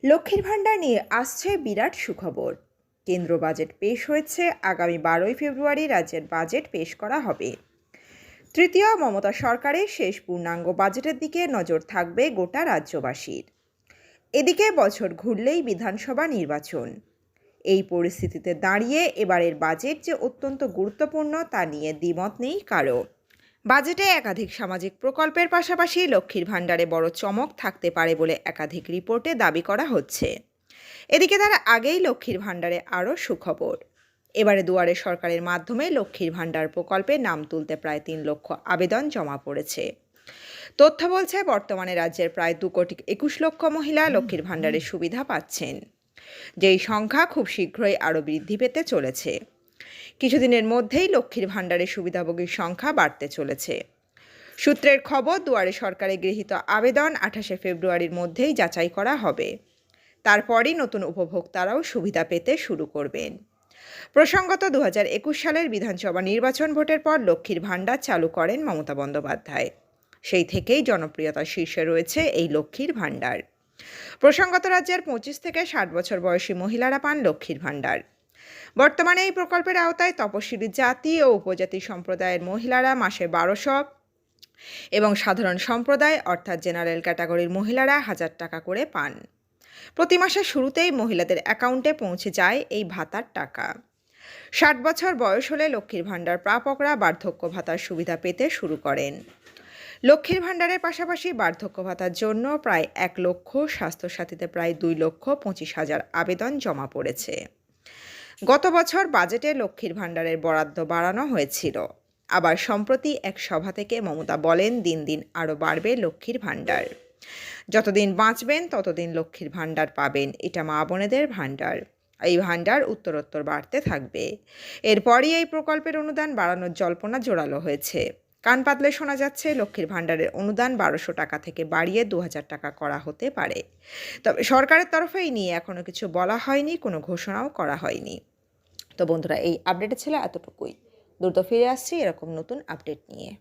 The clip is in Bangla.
লক্ষ্মীর ভাণ্ডার নিয়ে আসছে বিরাট সুখবর। কেন্দ্র বাজেট পেশ হয়েছে। আগামী 12ই ফেব্রুয়ারি রাজ্যের বাজেট পেশ করা হবে। তৃতীয় মমতা সরকারের শেষ পূর্ণাঙ্গ বাজেটের দিকে নজর থাকবে গোটা রাজ্যবাসীর। এদিকে বছর ঘুরলেই বিধানসভা নির্বাচন। এই পরিস্থিতিতে দাঁড়িয়ে এবারের বাজেট যে অত্যন্ত গুরুত্বপূর্ণ তা নিয়ে দ্বিমত নেই কারো। বাজেটে একাধিক সামাজিক প্রকল্পের পাশাপাশি লক্ষ্মীর ভাণ্ডারে বড় চমক থাকতে পারে বলে একাধিক রিপোর্টে দাবি করা হচ্ছে। এদিকে তার আগেই লক্ষ্মীর ভাণ্ডারে আরও সুখবর। এবারে দুয়ারে সরকারের মাধ্যমে লক্ষ্মীর ভাণ্ডার প্রকল্পে নাম তুলতে প্রায় 3 লক্ষ আবেদন জমা পড়েছে। তথ্য বলছে বর্তমানে রাজ্যের প্রায় 2,21,00,000 মহিলা লক্ষ্মীর ভাণ্ডারের সুবিধা পাচ্ছেন, যেই সংখ্যা খুব শীঘ্রই আরও বৃদ্ধি পেতে চলেছে। কিছুদিনের মধ্যেই লক্ষ্মীর ভাণ্ডারের সুবিধাভোগীর সংখ্যা বাড়তে চলেছে। সূত্রের খবর, দুয়ারে সরকারে গৃহীত আবেদন 28শে ফেব্রুয়ারির মধ্যেই যাচাই করা হবে। তারপরই নতুন উপভোক্তারাও সুবিধা পেতে শুরু করবেন। প্রসঙ্গত 2021 সালের বিধানসভা নির্বাচন ভোটের পর লক্ষ্মীর ভাণ্ডার চালু করেন মমতা বন্দ্যোপাধ্যায়। সেই থেকেই জনপ্রিয়তার শীর্ষে রয়েছে এই লক্ষ্মীর ভাণ্ডার। প্রসঙ্গত রাজ্যের 25 থেকে 60 বছর বয়সী মহিলারা পান লক্ষ্মীর ভাণ্ডার। বর্তমানে এই প্রকল্পের আওতায় তপশিলি জাতি ও উপজাতি সম্প্রদায়ের মহিলারা মাসে 1200 এবং সাধারণ সম্প্রদায় অর্থাৎ জেনারেল ক্যাটাগরির মহিলারা 1000 টাকা করে পান। প্রতি মাসের শুরুতেই মহিলাদের অ্যাকাউন্টে পৌঁছে যায় এই ভাতার টাকা। 60 বছর বয়স হলে লক্ষ্মীর ভাণ্ডার প্রাপকরা বার্ধক্য ভাতার সুবিধা পেতে শুরু করেন। লক্ষ্মীর ভাণ্ডারের পাশাপাশি বার্ধক্য ভাতার জন্য প্রায় 1 লক্ষ, স্বাস্থ্যসাথীতে প্রায় 2,25,000 আবেদন জমা পড়েছে। গত বছর বাজেটে লক্ষ্মীর ভাণ্ডারের বরাদ্দ বাড়ানো হয়েছিল। আবার সম্প্রতি এক সভা থেকে মমতা বলেন, দিন দিন আরও বাড়বে লক্ষ্মীর ভাণ্ডার। যতদিন বাঁচবেন ততদিন লক্ষ্মীর ভাণ্ডার পাবেন, এটা মা বোনেদের ভাণ্ডার। এই ভাণ্ডার উত্তরোত্তর বাড়তে থাকবে। এরপরই এই প্রকল্পের অনুদান বাড়ানোর জল্পনা জোরালো হয়েছে। কান পাতলে শোনা যাচ্ছে লক্ষ্মীর ভাণ্ডারের অনুদান 1200 টাকা থেকে বাড়িয়ে 2000 টাকা করা হতে পারে। তবে সরকারের তরফে এই নিয়ে এখনও কিছু বলা হয়নি, কোনো ঘোষণাও করা হয়নি। তো বন্ধুরা, এই আপডেটে ছিল এতটুকুই। দ্রুত ফিরে আসছি এরকম নতুন আপডেট নিয়ে।